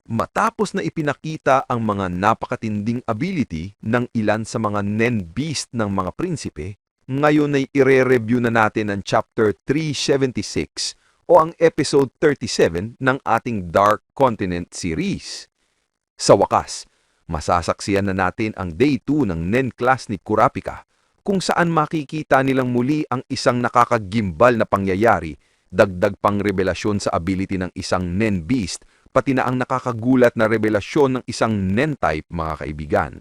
Matapos na ipinakita ang mga napakatinding ability ng ilan sa mga Nen Beast ng mga prinsipe, ngayon ay ire-review na natin ang Chapter 376 o ang Episode 37 ng ating Dark Continent series. Sa wakas, masasaksiyan na natin ang Day 2 ng Nen class ni Kurapika, kung saan makikita nilang muli ang isang nakakagimbal na pangyayari, dagdag pang revelasyon sa ability ng isang Nen Beast, pati na ang nakakagulat na revelasyon ng isang Nen-type, mga kaibigan.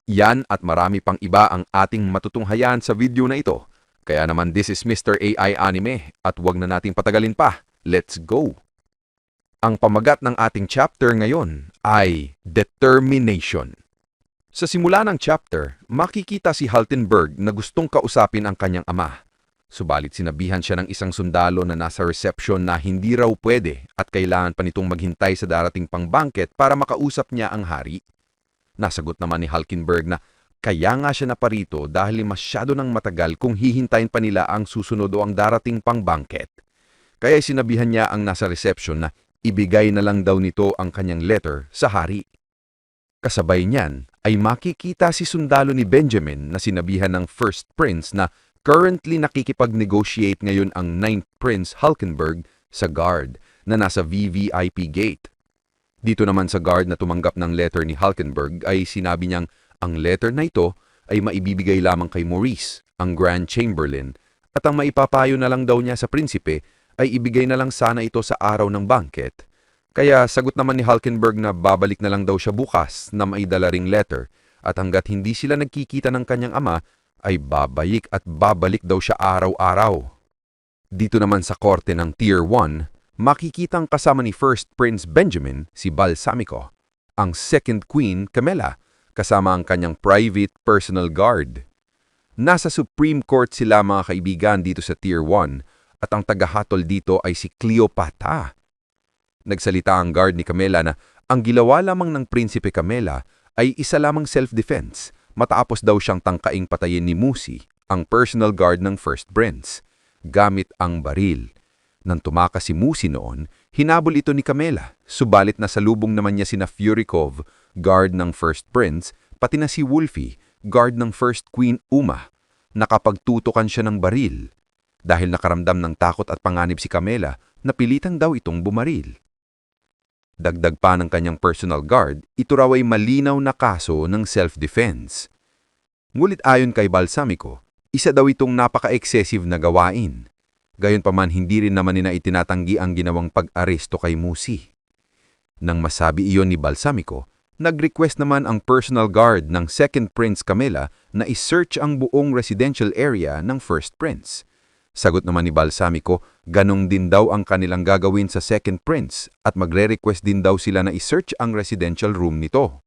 Yan at marami pang iba ang ating matutunghayan sa video na ito. Kaya naman, this is Mr. AI Anime at wag na nating patagalin pa. Let's go! Ang pamagat ng ating chapter ngayon ay Determination. Sa simula ng chapter, makikita si Haltenberg na gustong kausapin ang kanyang ama. Subalit sinabihan siya ng isang sundalo na nasa reception na hindi raw pwede at kailangan pa nitong maghintay sa darating pang banket para makausap niya ang hari. Nasagot naman ni Halkenberg na kaya nga siya naparito dahil masyado nang matagal kung hihintayin pa nila ang susunod o ang darating pang banket. Kaya sinabihan niya ang nasa reception na ibigay na lang daw nito ang kanyang letter sa hari. Kasabay niyan ay makikita si sundalo ni Benjamin na sinabihan ng First Prince na currently nakikipag-negotiate ngayon ang 9th Prince Halkenberg sa guard na nasa VVIP gate. Dito naman sa guard na tumanggap ng letter ni Halkenberg ay sinabi niyang ang letter na ito ay maibibigay lamang kay Maurice, ang Grand Chamberlain, at ang maipapayo na lang daw niya sa prinsipe ay ibigay na lang sana ito sa araw ng banket. Kaya sagot naman ni Halkenberg na babalik na lang daw siya bukas na maidala ring letter at hanggat hindi sila nagkikita ng kanyang ama, ay babalik at babalik daw siya araw-araw. Dito naman sa korte ng Tier 1, makikitang kasama ni First Prince Benjamin si Balsamico, ang Second Queen Camilla, kasama ang kanyang private personal guard. Nasa Supreme Court sila, mga kaibigan, dito sa Tier 1 at ang tagahatol dito ay si Cleopatra. Nagsalita ang guard ni Camilla na ang ginawa lamang ng Prinsipe Camilla ay isa lamang self-defense matapos daw siyang tangkaing patayin ni Musi, ang personal guard ng First Prince, gamit ang baril. Nang tumakas si Musi noon, hinabol ito ni Camilla, subalit nasalubong naman niya sina Furikov, guard ng First Prince, pati na si Wolfie, guard ng First Queen Uma. Nakapagtutukan siya ng baril. Dahil nakaramdam ng takot at panganib si Camilla, napilitang daw itong bumaril. Dagdag pa ng kanyang personal guard, ito raw ay malinaw na kaso ng self-defense. Ngulit ayon kay Balsamico, isa daw itong napaka-excessive na gawain. Gayunpaman hindi rin naman nila itinatanggi ang ginawang pag-aresto kay Musi. Nang masabi iyon ni Balsamico, nag-request naman ang personal guard ng Second Prince Camilla na i-search ang buong residential area ng First Prince. Sagot naman ni Balsamico, ganong din daw ang kanilang gagawin sa Second Prince at magre-request din daw sila na i-search ang residential room nito.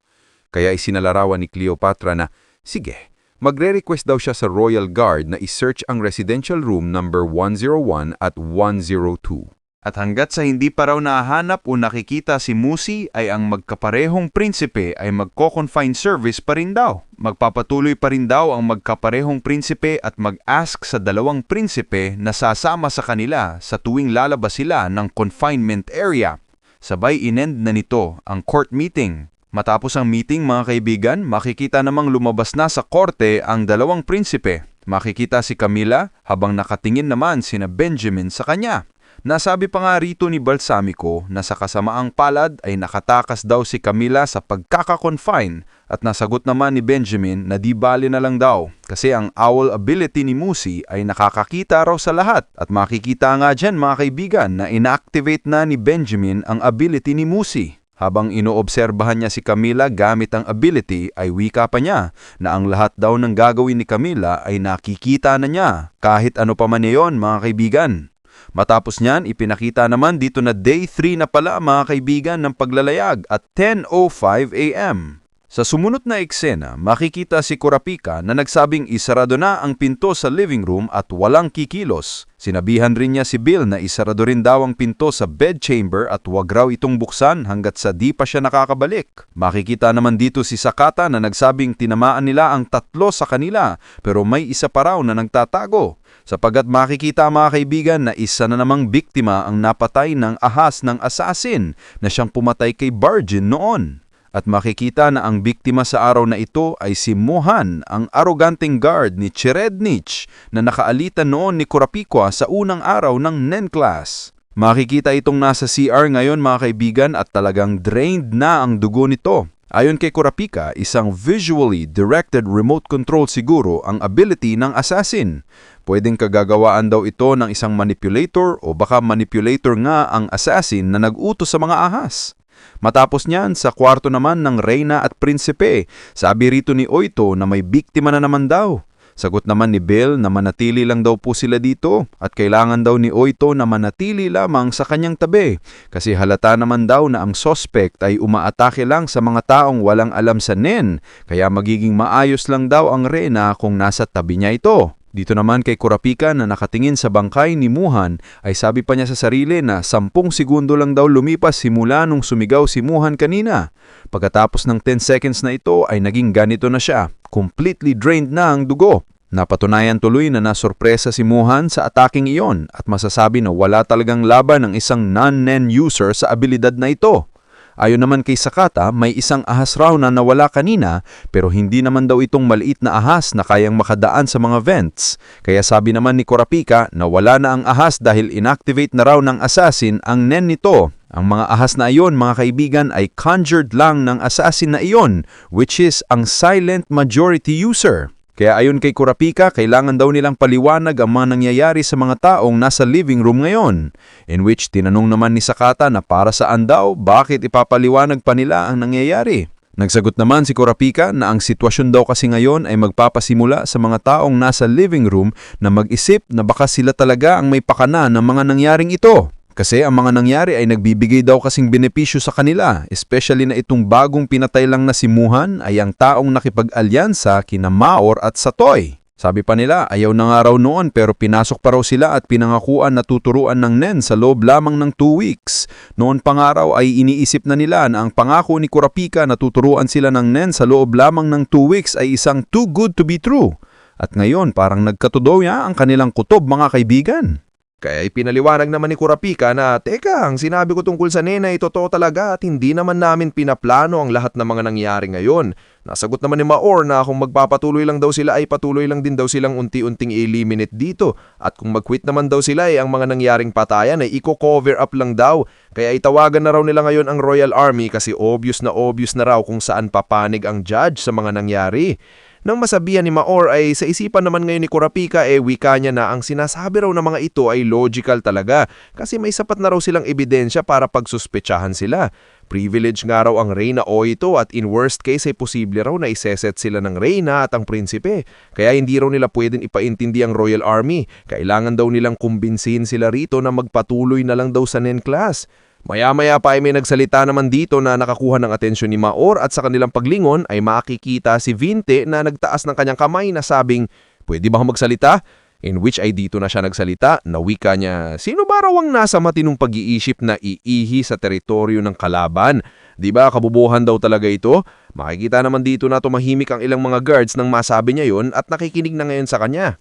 Kaya isinalarawan ni Cleopatra na, sige, magre-request daw siya sa Royal Guard na i-search ang residential room number 101 at 102. At hanggat sa hindi pa raw nahanap o nakikita si Musi ay ang magkaparehong prinsipe ay magko-confine service pa rin daw. Magpapatuloy pa rin daw ang magkaparehong prinsipe at mag-ask sa dalawang prinsipe na sasama sa kanila sa tuwing lalabas sila ng confinement area. Sabay inend na nito ang court meeting. Matapos ang meeting, mga kaibigan, makikita namang lumabas na sa korte ang dalawang prinsipe. Makikita si Camilla habang nakatingin naman sina Benjamin sa kanya. Nasabi pa nga rito ni Balsamico na sa kasamaang palad ay nakatakas daw si Camilla sa pagkaka-confine at nasagot naman ni Benjamin na di bali na lang daw kasi ang owl ability ni Musi ay nakakakita raw sa lahat at makikita nga dyan, mga kaibigan, na inactivate na ni Benjamin ang ability ni Musi. Habang inoobserbahan niya si Camilla gamit ang ability ay wika pa niya na ang lahat daw ng gagawin ni Camilla ay nakikita na niya kahit ano pa man iyon, mga kaibigan. Matapos niyan, ipinakita naman dito na Day 3 na pala, mga kaibigan, ng paglalayag at 10:05 a.m. Sa sumunod na eksena, makikita si Kurapika na nagsabing isarado na ang pinto sa living room at walang kikilos. Sinabihan rin niya si Bill na isarado rin daw ang pinto sa bed chamber at wag raw itong buksan hanggat sa di pa siya nakakabalik. Makikita naman dito si Sakata na nagsabing tinamaan nila ang tatlo sa kanila pero may isa pa raw na nagtatago. Sapagat makikita mga kaibigan na isa na namang biktima ang napatay ng ahas ng assassin na siyang pumatay kay Bargain noon. At makikita na ang biktima sa araw na ito ay si Mohan, ang aroganteng guard ni Cherednich na nakaalitan noon ni Kurapika sa unang araw ng NEN class. Makikita itong nasa CR ngayon mga kaibigan at talagang drained na ang dugo nito. Ayon kay Kurapika, isang visually directed remote control siguro ang ability ng assassin. Pwedeng kagagawaan daw ito ng isang manipulator o baka manipulator nga ang assassin na nag-utos sa mga ahas. Matapos niyan, sa kwarto naman ng Reyna at Prinsipe, sabi rito ni Oito na may biktima na naman daw. Sagot naman ni Bill na manatili lang daw po sila dito at kailangan daw ni Oito na manatili lamang sa kanyang tabi kasi halata naman daw na ang suspect ay umaatake lang sa mga taong walang alam sa NEN kaya magiging maayos lang daw ang Reyna kung nasa tabi niya ito. Dito naman kay Kurapika na nakatingin sa bangkay ni Mohan ay sabi pa niya sa sarili na 10 segundo lang daw lumipas simula nung sumigaw si Mohan kanina. Pagkatapos ng 10 seconds na ito ay naging ganito na siya, completely drained na ang dugo. Napatunayan tuloy na nasurpresa si Mohan sa ataking iyon at masasabi na wala talagang laban ng isang non-NEN user sa abilidad na ito. Ayon naman kay Sakata, may isang ahas raw na nawala kanina pero hindi naman daw itong maliit na ahas na kayang makadaan sa mga vents. Kaya sabi naman ni Kurapika na wala na ang ahas dahil inactivate na raw ng assassin ang NEN nito. Ang mga ahas na iyon mga kaibigan ay conjured lang ng assassin na iyon which is ang silent majority user. Kaya ayon kay Kurapika, kailangan daw nilang paliwanag ang mga nangyayari sa mga taong nasa living room ngayon. In which tinanong naman ni Sakata na para saan daw, bakit ipapaliwanag pa nila ang nangyayari. Nagsagot naman si Kurapika na ang sitwasyon daw kasi ngayon ay magpapasimula sa mga taong nasa living room na mag-isip na baka sila talaga ang may pakana ng mga nangyaring ito. Kasi ang mga nangyari ay nagbibigay daw kasing benepisyo sa kanila, especially na itong bagong pinatay lang na si Mohan ay ang taong nakipag-alyansa kina Maor at Satoy. Sabi pa nila, ayaw na nga raw noon pero pinasok pa raw sila at pinangakuan na tuturuan ng NEN sa loob lamang ng 2 weeks. Noon pa nga raw ay iniisip na nila na ang pangako ni Kurapika na tuturuan sila ng NEN sa loob lamang ng 2 weeks ay isang too good to be true. At ngayon parang nagkatudoya ang kanilang kutob mga kaibigan. Kaya ipinaliwanag naman ni Kurapika na, teka, ang sinabi ko tungkol sa NEN ay totoo talaga at hindi naman namin pinaplano ang lahat ng mga nangyari ngayon. Nasagot naman ni Maor na kung magpapatuloy lang daw sila ay patuloy lang din daw silang unti-unting eliminate dito. At kung mag-quit naman daw sila ay ang mga nangyaring patayan ay i-cover up lang daw. Kaya itawagan na raw nila ngayon ang Royal Army kasi obvious na raw kung saan papanig ang judge sa mga nangyari. Nang masabihan ni Maor ay sa isipan naman ngayon ni Kurapika wika niya na ang sinasabi raw ng mga ito ay logical talaga kasi may sapat na raw silang ebidensya para pagsuspetsahan sila. Privilege nga raw ang Reyna o ito at in worst case ay posible raw na iseset sila ng Reyna at ang Prinsipe. Kaya hindi raw nila pwedeng ipaintindi ang Royal Army. Kailangan daw nilang kumbinsihin sila rito na magpatuloy na lang daw sa NEN class. Maya-maya pa ay may nagsalita naman dito na nakakuha ng atensyon ni Maor at sa kanilang paglingon ay makikita si Vinte na nagtaas ng kanyang kamay na sabing, pwede ba akong magsalita? In which ay dito na siya nagsalita na wika niya, sino ba raw ang nasa matinong pag-iisip na iihi sa teritoryo ng kalaban? Di ba kabubuhan daw talaga ito? Makikita naman dito na tumahimik ang ilang mga guards nang masabi niya yon at nakikinig na ngayon sa kanya.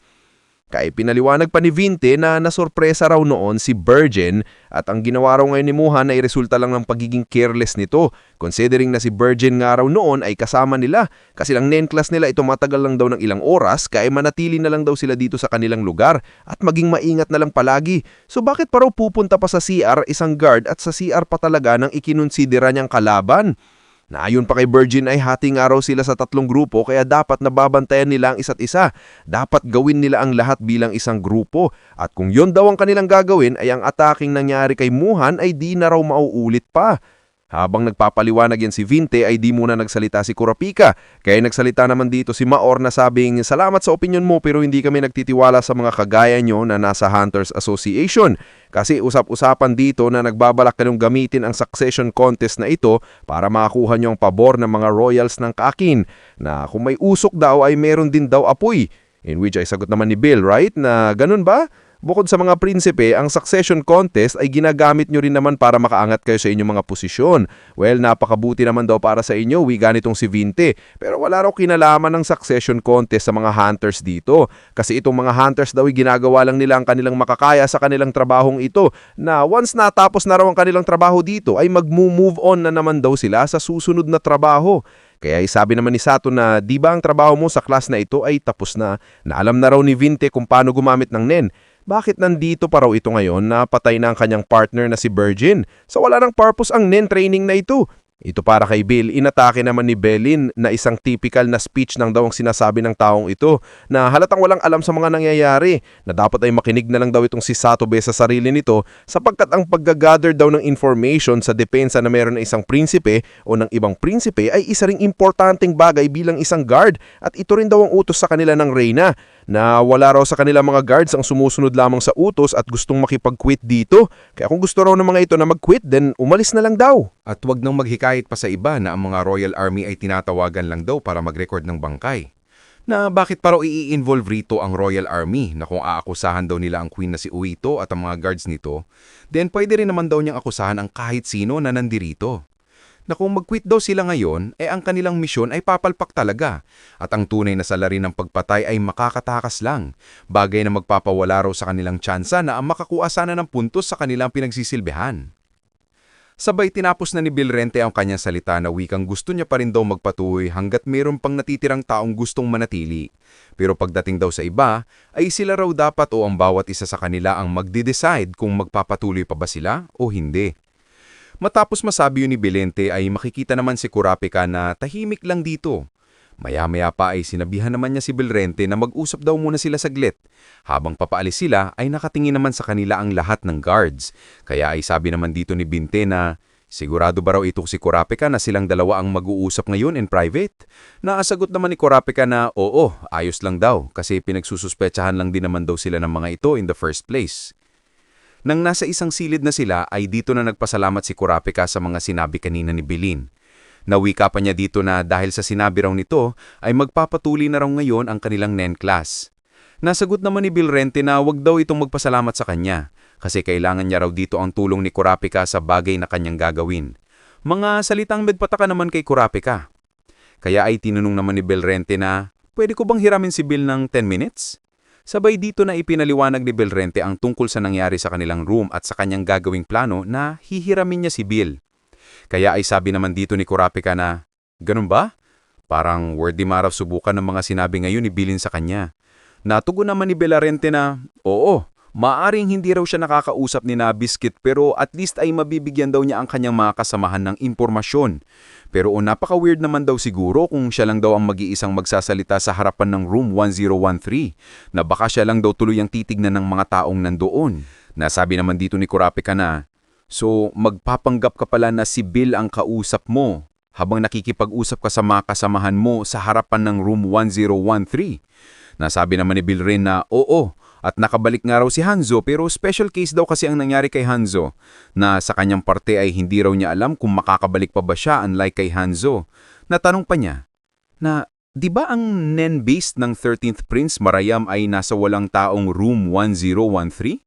Kaya pinaliwanag pa ni Vinte na nasorpresa raw noon si Virgin at ang ginawa raw ngayon ni Mohan ay resulta lang ng pagiging careless nito considering na si Virgin nga raw noon ay kasama nila kasi lang NEN class nila ito matagal lang daw ng ilang oras kaya manatili na lang daw sila dito sa kanilang lugar at maging maingat na lang palagi. So bakit pa raw pupunta pa sa CR isang guard at sa CR pa talaga nang ikinonsidera niyang kalaban? Na ayon pa kay Virgin ay hating araw sila sa 3 grupo kaya dapat nababantayan nila ang isa't isa. Dapat gawin nila ang lahat bilang isang grupo. At kung yon daw ang kanilang gagawin ay ang ataking nangyari kay Mohan ay di na raw mauulit pa. Habang nagpapaliwanag yan si Vinte ay di muna nagsalita si Kurapika. Kaya nagsalita naman dito si Maor na sabing, salamat sa opinion mo pero hindi kami nagtitiwala sa mga kagaya nyo na nasa Hunters Association. Kasi usap-usapan dito na nagbabalak kayong gamitin ang succession contest na ito para makakuha nyo ang pabor ng mga royals ng Kakin. Na kung may usok daw ay meron din daw apoy. In which ay sagot naman ni Bill, right? Na ganun ba? Bukod sa mga prinsipe, ang succession contest ay ginagamit nyo rin naman para makaangat kayo sa inyong mga posisyon. Well, napakabuti naman daw para sa inyo, wiga nitong si Vinte. Pero wala raw kinalaman ng succession contest sa mga hunters dito. Kasi itong mga hunters daw ay ginagawa lang nila ang kanilang makakaya sa kanilang trabahong ito, na once natapos na raw ang kanilang trabaho dito ay mag-move on na naman daw sila sa susunod na trabaho. Kaya sabi naman ni Sato na di ba ang trabaho mo sa class na ito ay tapos na alam na raw ni Vinte kung paano gumamit ng NEN. Bakit nandito pa raw ito ngayon na patay na ang kanyang partner na si Virgin? So wala nang purpose ang NEN training na ito. Ito para kay Bill, inatake naman ni Bellin na isang typical na speech ng daw ang sinasabi ng taong ito na halatang walang alam sa mga nangyayari, na dapat ay makinig na lang daw itong si Satobe sa sarili nito sapagkat ang paggagather daw ng information sa depensa na meron na isang prinsipe o ng ibang prinsipe ay isa ring importanteng bagay bilang isang guard, at ito rin daw ang utos sa kanila ng Reyna, na wala raw sa kanila mga guards ang sumusunod lamang sa utos at gustong makipag-quit dito. Kaya kung gusto raw ng mga ito na mag-quit, then umalis na lang daw. At wag nang maghikayat pa sa iba na ang mga Royal Army ay tinatawagan lang daw para mag-record ng bangkay. Na bakit pa raw i-involve rito ang Royal Army, na kung aakusahan daw nila ang Queen na si Uito at ang mga guards nito, then pwede rin naman daw niyang akusahan ang kahit sino na nandirito. Na kung mag-quit daw sila ngayon, ang kanilang misyon ay papalpak talaga, at ang tunay na salarin ng pagpatay ay makakatakas lang, bagay na magpapawala raw sa kanilang tsansa na ang makakuha sana ng puntos sa kanilang pinagsisilbihan. Sabay tinapos na ni Bill Rente ang kanyang salita na wikang gusto niya pa rin daw magpatuloy hanggat mayroon pang natitirang taong gustong manatili. Pero pagdating daw sa iba, ay sila raw dapat o ang bawat isa sa kanila ang magde-decide kung magpapatuloy pa ba sila o hindi. Matapos masabi yun ni Bilente ay makikita naman si Kurapika na tahimik lang dito. Maya-maya pa ay sinabihan naman niya si Bilrente na mag-usap daw muna sila saglit. Habang papaalis sila ay nakatingin naman sa kanila ang lahat ng guards. Kaya ay sabi naman dito ni Binte na sigurado ba raw ito si Kurapika na silang dalawa ang mag-uusap ngayon in private? Naasagot naman ni Kurapika na oo, ayos lang daw kasi pinagsususpetsahan lang din naman daw sila ng mga ito in the first place. Nang nasa isang silid na sila ay dito na nagpasalamat si Kurapika sa mga sinabi kanina ni Bilin. Nawika pa niya dito na dahil sa sinabi raw nito ay magpapatuloy na raw ngayon ang kanilang NEN class. Nasagot naman ni Bill Rente na wag daw itong magpasalamat sa kanya kasi kailangan niya raw dito ang tulong ni Kurapika sa bagay na kanyang gagawin. Mga salitang nagpataka naman kay Kurapika. Kaya ay tinanong naman ni Bill Rente na pwede ko bang hiramin si Bill ng 10 minutes? Sabay dito na ipinaliwanag ni Bill Rente ang tungkol sa nangyari sa kanilang room at sa kanyang gagawing plano na hihiramin niya si Bill. Kaya ay sabi naman dito ni Kurapika na, ganun ba? Parang worthy maraw subukan ng mga sinabi ngayon ni Bilin sa kanya. Natugon naman ni Belarente na, oo, maaring hindi raw siya nakakausap ni na Biscuit pero at least ay mabibigyan daw niya ang kanyang mga kasamahan ng impormasyon. Pero napaka-weird naman daw siguro kung siya lang daw ang mag-iisang magsasalita sa harapan ng room 1013, na baka siya lang daw tuloy ang titignan ng mga taong nandoon. Nasabi naman dito ni Kurapika na, so, magpapanggap ka pala na si Bill ang kausap mo habang nakikipag-usap ka sa mga kasamahan mo sa harapan ng room 1013. Nasabi naman ni Bill rin na oo, at nakabalik nga raw si Hanzo pero special case daw kasi ang nangyari kay Hanzo, na sa kanyang parte ay hindi raw niya alam kung makakabalik pa ba siya unlike kay Hanzo. Natanong pa niya na, di ba ang NEN base ng 13th Prince Marayam ay nasa walang taong room 1013?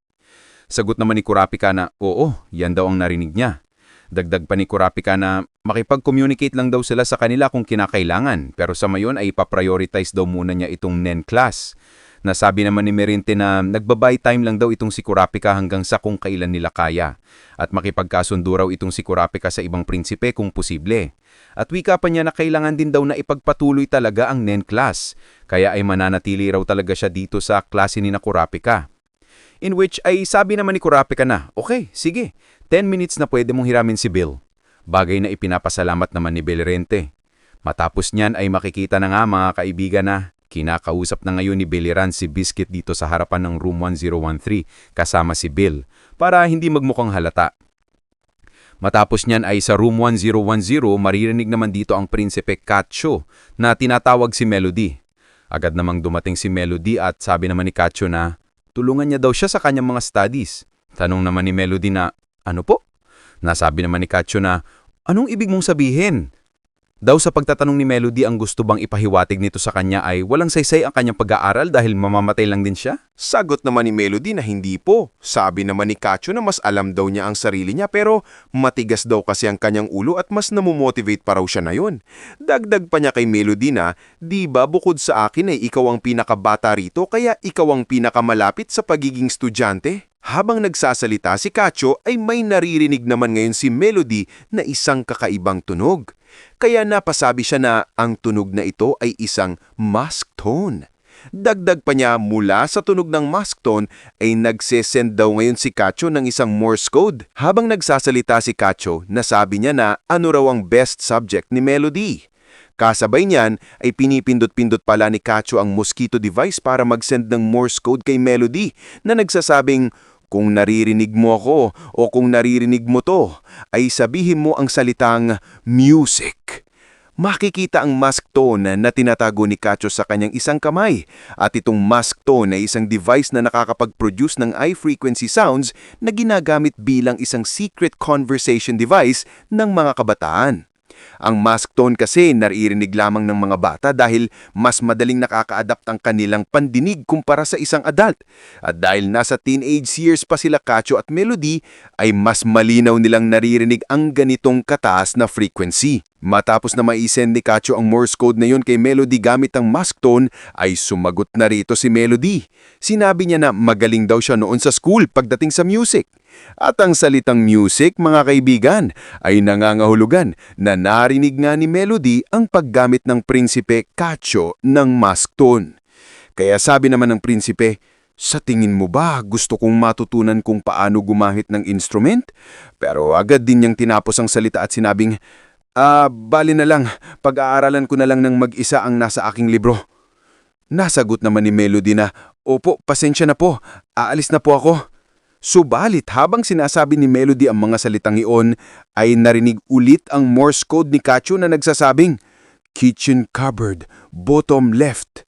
Sagot naman ni Kurapika na, oo, yan daw ang narinig niya. Dagdag pa ni Kurapika na makipag-communicate lang daw sila sa kanila kung kinakailangan, pero sa mayon ay ipaprioritize daw muna niya itong NEN class. Nasabi naman ni Merinte na nagbabay time lang daw itong si Kurapika hanggang sa kung kailan nila kaya, at makipagkasundo raw itong si Kurapika sa ibang prinsipe kung posible. At wika pa niya na kailangan din daw na ipagpatuloy talaga ang NEN class, kaya ay mananatili raw talaga siya dito sa klase ni na Kurapika. In which ay sabi naman ni Kurapika na, okay, sige, 10 minutes na pwede mong hiramin si Bill. Bagay na ipinapasalamat naman ni Belirente. Matapos niyan ay makikita na nga mga kaibigan na kinakausap na ngayon ni Beliran si Biscuit dito sa harapan ng room 1013 kasama si Bill para hindi magmukhang halata. Matapos niyan ay sa room 1010 maririnig naman dito ang Prinsipe Katcho na tinatawag si Melody. Agad namang dumating si Melody at sabi naman ni Katcho na tulungan niya daw siya sa kanyang mga studies. Tanong naman ni Melody na, ano po? Nasabi naman ni Katcho na, anong ibig mong sabihin? Daw sa pagtatanong ni Melody ang gusto bang ipahiwatig nito sa kanya ay walang saysay ang kanyang pag-aaral dahil mamamatay lang din siya? Sagot naman ni Melody na hindi po. Sabi naman ni Kacho na mas alam daw niya ang sarili niya pero matigas daw kasi ang kanyang ulo at mas namomotivate pa raw siya na yun. Dagdag pa niya kay Melody na, di ba bukod sa akin ay ikaw ang pinakabata rito kaya ikaw ang pinakamalapit sa pagiging estudyante? Habang nagsasalita si Kacho ay may naririnig naman ngayon si Melody na isang kakaibang tunog. Kaya napasabi siya na ang tunog na ito ay isang mask tone. Dagdag pa niya mula sa tunog ng mask tone ay nagsesend daw ngayon si Kacho ng isang Morse code. Habang nagsasalita si Kacho, nasabi niya na ano raw ang best subject ni Melody. Kasabay niyan ay pinipindot-pindot pala ni Kacho ang mosquito device para mag-send ng Morse code kay Melody na nagsasabing, kung naririnig mo ako o kung naririnig mo to, ay sabihin mo ang salitang music. Makikita ang mask tone na tinatago ni Kacho sa kanyang isang kamay at itong mask tone ay isang device na nakakapag-produce ng high-frequency sounds na ginagamit bilang isang secret conversation device ng mga kabataan. Ang mask tone kasi naririnig lamang ng mga bata dahil mas madaling nakaka-adapt ang kanilang pandinig kumpara sa isang adult. At dahil nasa teenage years pa sila Kacho at Melody, ay mas malinaw nilang naririnig ang ganitong kataas na frequency. Matapos na maisend ni Kacho ang Morse code na yun kay Melody gamit ang mask tone, ay sumagot na rito si Melody. Sinabi niya na magaling daw siya noon sa school pagdating sa music. At ang salitang music, mga kaibigan, ay nangangahulugan na narinig nga ni Melody ang paggamit ng prinsipe Kacho ng mask tone. Kaya sabi naman ng prinsipe, sa tingin mo ba gusto kong matutunan kung paano gumamit ng instrument? Pero agad din niyang tinapos ang salita at sinabing, bali na lang, pag-aaralan ko na lang ng mag-isa ang nasa aking libro. Nasagot naman ni Melody na, opo, pasensya na po, aalis na po ako. Subalit habang sinasabi ni Melody ang mga salitang iyon, ay narinig ulit ang Morse code ni Kacho na nagsasabing, kitchen cupboard, bottom left.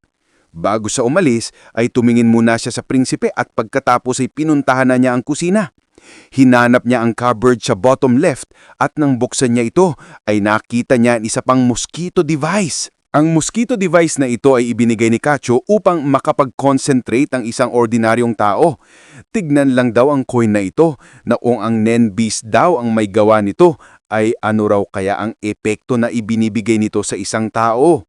Bago sa umalis, ay tumingin muna siya sa prinsipe at pagkatapos ay pinuntahan na niya ang kusina. Hinanap niya ang cupboard sa bottom left at nang buksan niya ito, ay nakita niya ang isa pang mosquito device. Ang mosquito device na ito ay ibinigay ni Kacho upang makapag-concentrate ang isang ordinaryong tao. Tignan lang daw ang coin na ito na kung ang Nenbeast daw ang may gawa nito ay ano raw kaya ang epekto na ibinibigay nito sa isang tao.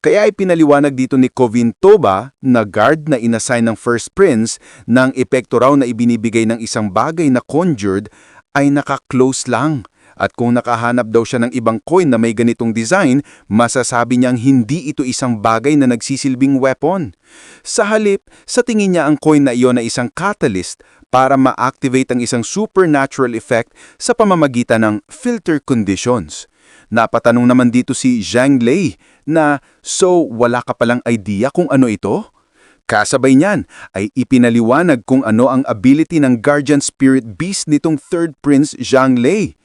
Kaya ay pinaliwanag dito ni Covin Toba na guard na inassign ng First Prince ng epekto raw na ibinibigay ng isang bagay na conjured ay naka-close lang. At kung nakahanap daw siya ng ibang coin na may ganitong design, masasabi niyang hindi ito isang bagay na nagsisilbing weapon. Sa halip, sa tingin niya ang coin na iyon ay isang catalyst para ma-activate ang isang supernatural effect sa pamamagitan ng filter conditions. Napatanong naman dito si Zhang Lei na, so wala ka palang idea kung ano ito? Kasabay niyan ay ipinaliwanag kung ano ang ability ng guardian spirit beast nitong third prince Zhang Lei.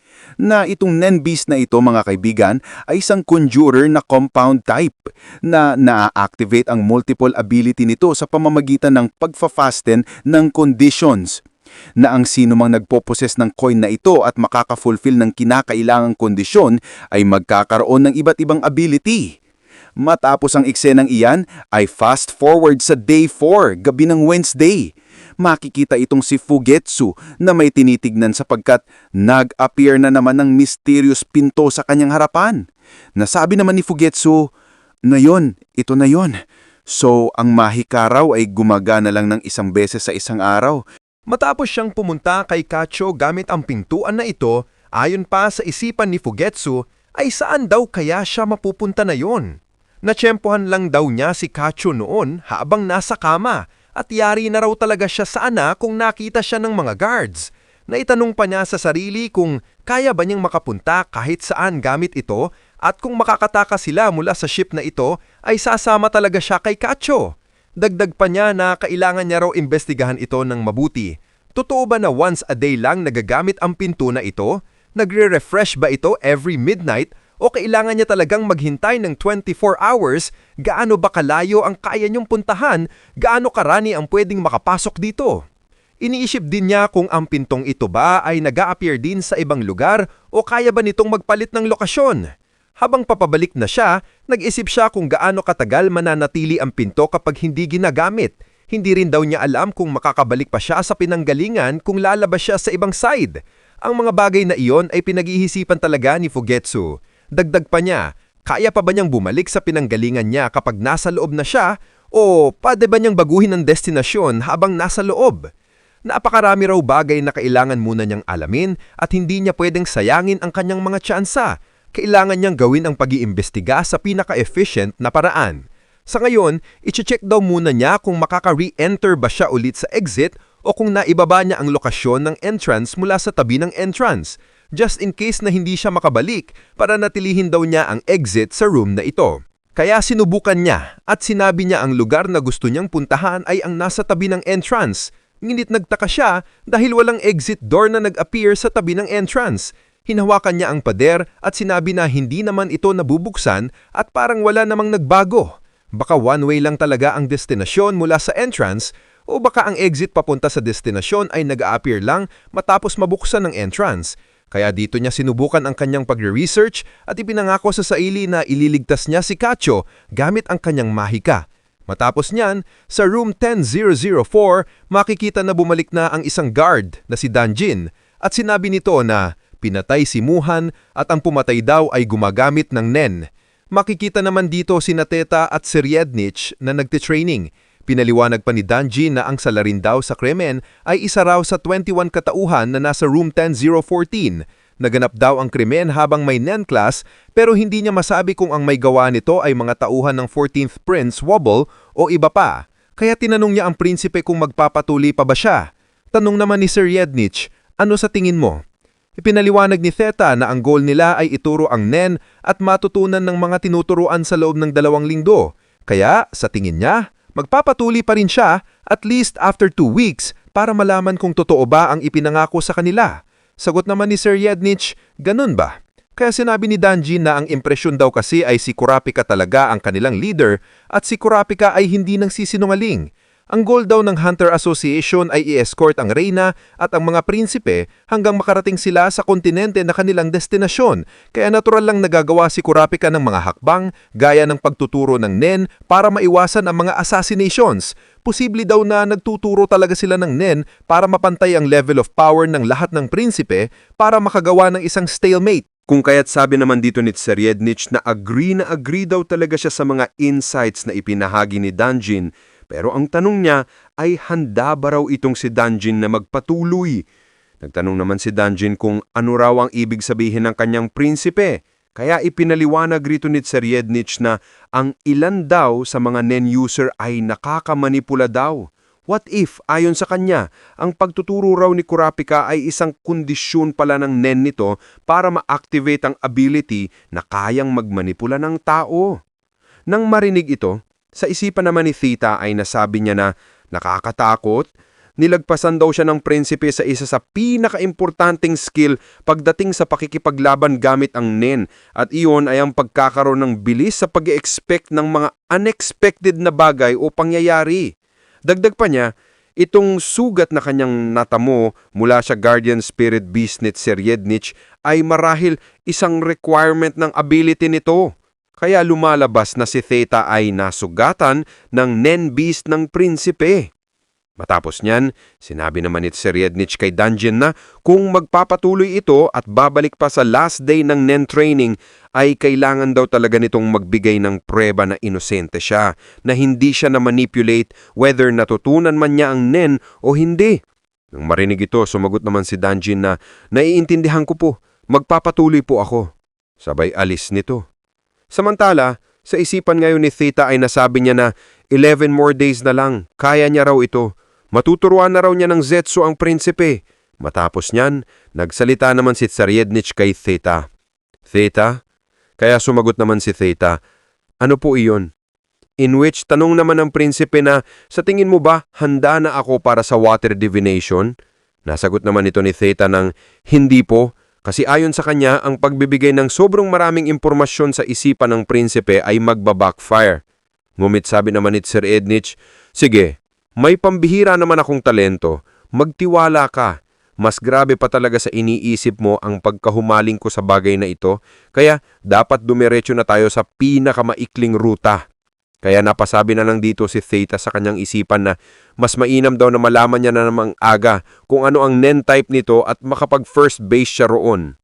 Na itong Nenbeast na ito, mga kaibigan, ay isang conjurer na compound type na na-activate ang multiple ability nito sa pamamagitan ng pagfa-fasten ng conditions. Na ang sino mang nagpo-possess ng coin na ito at makaka-fulfill ng kinakailangang kondisyon ay magkakaroon ng iba't ibang ability. Matapos ang eksenang iyan ay fast forward sa day 4, gabi ng Wednesday. Makikita itong si Fugetsu na may tinitignan sapagkat nag-appear na naman ng mysterious pinto sa kanyang harapan. Nasabi naman ni Fugetsu, na yon, ito na yon. So, ang mahika raw ay gumagana lang ng isang beses sa isang araw. Matapos siyang pumunta kay Kacho gamit ang pintuan na ito, ayon pa sa isipan ni Fugetsu, ay saan daw kaya siya mapupunta na yon? Natsyempohan lang daw niya si Kacho noon habang nasa kama at yari na raw talaga siya sana kung nakita siya ng mga guards. Naitanong pa niya sa sarili kung kaya ba niyang makapunta kahit saan gamit ito at kung makakatakas sila mula sa ship na ito ay sasama talaga siya kay Kacho. Dagdag pa niya na kailangan niya raw imbestigahan ito ng mabuti. Totoo ba na once a day lang nagagamit ang pinto na ito? Nagre-refresh ba ito every midnight? O kailangan niya talagang maghintay ng 24 hours? Gaano ba kalayo ang kaya niyong puntahan? Gaano karani ang pwedeng makapasok dito? Iniisip din niya kung ang pintong ito ba ay nag-a-appear din sa ibang lugar o kaya ba nitong magpalit ng lokasyon? Habang papabalik na siya, nag-isip siya kung gaano katagal mananatili ang pinto kapag hindi ginagamit. Hindi rin daw niya alam kung makakabalik pa siya sa pinanggalingan kung lalabas siya sa ibang side. Ang mga bagay na iyon ay pinag-iisipan talaga ni Fugetsu. Dagdag pa niya, kaya pa ba niyang bumalik sa pinanggalingan niya kapag nasa loob na siya o pwede ba niyang baguhin ang destinasyon habang nasa loob? Napakarami raw bagay na kailangan muna niyang alamin at hindi niya pwedeng sayangin ang kanyang mga tsansa. Kailangan niyang gawin ang pag-iimbestiga sa pinaka-efficient na paraan. Sa ngayon, i-check daw muna niya kung makaka-re-enter ba siya ulit sa exit o kung naibaba niya ang lokasyon ng entrance mula sa tabi ng entrance, just in case na hindi siya makabalik para natilihin daw niya ang exit sa room na ito. Kaya sinubukan niya at sinabi niya ang lugar na gusto niyang puntahan ay ang nasa tabi ng entrance. Ngunit nagtaka siya dahil walang exit door na nag-appear sa tabi ng entrance. Hinawakan niya ang pader at sinabi na hindi naman ito nabubuksan at parang wala namang nagbago. Baka one-way lang talaga ang destinasyon mula sa entrance o baka ang exit papunta sa destinasyon ay nag-a-appear lang matapos mabuksan ang entrance. Kaya dito niya sinubukan ang kanyang pagre-research at ipinangako sa sarili na ililigtas niya si Kacho gamit ang kanyang mahika. Matapos niyan, sa room 10004, makikita na bumalik na ang isang guard na si Danjin at sinabi nito na pinatay si Muhan at ang pumatay daw ay gumagamit ng Nen. Makikita naman dito si Teta at si Riednich na nagtitraining. Pinaliwanag pa ni Danjin na ang salarin daw sa krimen ay isa raw sa 21 katauhan na nasa room 10014. Naganap daw ang krimen habang may Nen class pero hindi niya masabi kung ang may gawa nito ay mga tauhan ng 14th Prince Wobble o iba pa. Kaya tinanong niya ang prinsipe kung magpapatuloy pa ba siya. Tanong naman ni Sir Riednich, ano sa tingin mo? Ipinaliwanag ni Theta na ang goal nila ay ituro ang Nen at matutunan ng mga tinuturuan sa loob ng 2 linggo. Kaya, sa tingin niya, magpapatuloy pa rin siya at least after 2 weeks para malaman kung totoo ba ang ipinangako sa kanila. Sagot naman ni Sir Riednich, ganun ba? Kaya sinabi ni Danjin na ang impresyon daw kasi ay si Kurapika talaga ang kanilang leader at si Kurapika ay hindi nang sisinungaling. Ang goal daw ng Hunter Association ay i-escort ang Reyna at ang mga prinsipe hanggang makarating sila sa kontinente na kanilang destinasyon. Kaya natural lang nagagawa si Kurapika ng mga hakbang gaya ng pagtuturo ng Nen para maiwasan ang mga assassinations. Posible daw na nagtuturo talaga sila ng Nen para mapantay ang level of power ng lahat ng prinsipe para makagawa ng isang stalemate. Kung kaya't sabi naman dito ni Sir Riednich na agree daw talaga siya sa mga insights na ipinahagi ni Danjin. Pero ang tanong niya ay handa ba raw itong si Danjin na magpatuloy? Nagtanong naman si Danjin kung ano raw ang ibig sabihin ng kanyang prinsipe. Kaya ipinaliwanag rito ni Sir Riednich na ang ilan daw sa mga Nen user ay nakakamanipula daw. What if, ayon sa kanya, ang pagtuturo raw ni Kurapika ay isang kondisyon pala ng Nen nito para ma-activate ang ability na kayang magmanipula ng tao? Nang marinig ito, sa isipan naman ni Theta ay nasabi niya na nakakatakot. Nilagpasan daw siya ng prinsipe sa isa sa pinakaimportanteng skill pagdating sa pakikipaglaban gamit ang Nen at iyon ay ang pagkakaroon ng bilis sa pag-expect ng mga unexpected na bagay o pangyayari. Dagdag pa niya, itong sugat na kanyang natamo mula sa Guardian Spirit Beast ni Sir Riednich ay marahil isang requirement ng ability nito. Kaya lumalabas na si Theta ay nasugatan ng Nen Beast ng prinsipe. Matapos niyan, sinabi naman ni Sir Riednich kay Danjin na kung magpapatuloy ito at babalik pa sa last day ng Nen training, ay kailangan daw talaga nitong magbigay ng prueba na inosente siya, na hindi siya na-manipulate whether natutunan man niya ang Nen o hindi. Nang marinig ito, sumagot naman si Danjin na naiintindihan ko po, magpapatuloy po ako. Sabay alis nito. Samantala, sa isipan ngayon ni Theta ay nasabi niya na 11 more days na lang, kaya niya raw ito. Matuturuan na raw niya ng Zetsu ang prinsipe. Matapos niyan, nagsalita naman si Sir Riednich kay Theta. Theta? Kaya sumagot naman si Theta, ano po iyon? In which tanong naman ng prinsipe na, sa tingin mo ba handa na ako para sa water divination? Nasagot naman ito ni Theta ng, hindi po. Kasi ayon sa kanya, ang pagbibigay ng sobrang maraming impormasyon sa isipan ng prinsipe ay magbabackfire. Ngumit sabi naman ni Sir Riednich, sige, may pambihira naman akong talento. Magtiwala ka. Mas grabe pa talaga sa iniisip mo ang pagkahumaling ko sa bagay na ito, kaya dapat dumiretso na tayo sa pinakamaikling ruta. Kaya napasabi na lang dito si Theta sa kanyang isipan na mas mainam daw na malaman niya na namang aga kung ano ang Nen-type nito at makapag-first base siya roon.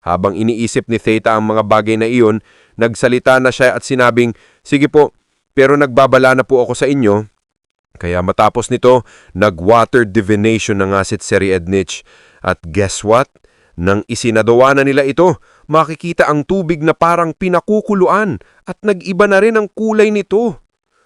Habang iniisip ni Theta ang mga bagay na iyon, nagsalita na siya at sinabing, "Sige po, pero nagbabala na po ako sa inyo." Kaya matapos nito, nag-water divination na nga si Seriednich. At guess what? Nang isinadawa na nila ito, makikita ang tubig na parang pinakukuluan at nag-iba na rin ang kulay nito.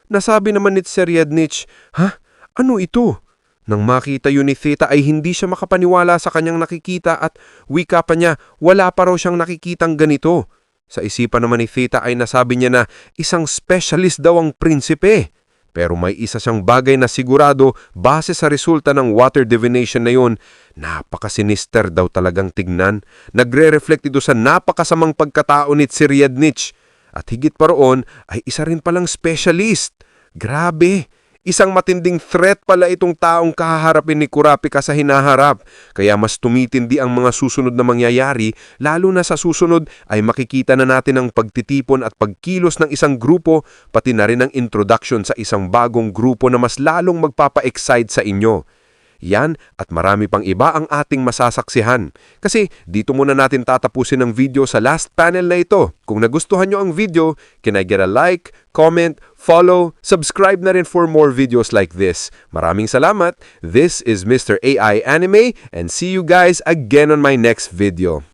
Nasabi naman ni Seriednich, "Ha? Ano ito?" Nang makita yun ni Theta ay hindi siya makapaniwala sa kanyang nakikita at wika pa niya, wala pa raw siyang nakikitang ganito. Sa isipan naman ni Theta ay nasabi niya na isang specialist daw ang prinsipe. Pero may isa siyang bagay na sigurado base sa resulta ng water divination na yun, napaka-sinister daw talagang tignan. Nagre-reflect ito sa napakasamang pagkatao ni Seriednich. At higit pa roon ay isa rin palang specialist. Grabe! Isang matinding threat pala itong taong kahaharapin ni Kurapika sa hinaharap. Kaya mas tumitindi ang mga susunod na mangyayari, lalo na sa susunod ay makikita na natin ang pagtitipon at pagkilos ng isang grupo, pati na rin ang introduction sa isang bagong grupo na mas lalong magpapa-excite sa inyo. Yan at marami pang iba ang ating masasaksihan. Kasi dito muna natin tatapusin ang video sa last panel na ito. Kung nagustuhan nyo ang video, can I get a like, comment, follow, subscribe na rin for more videos like this. Maraming salamat. This is Mr. AI Anime and see you guys again on my next video.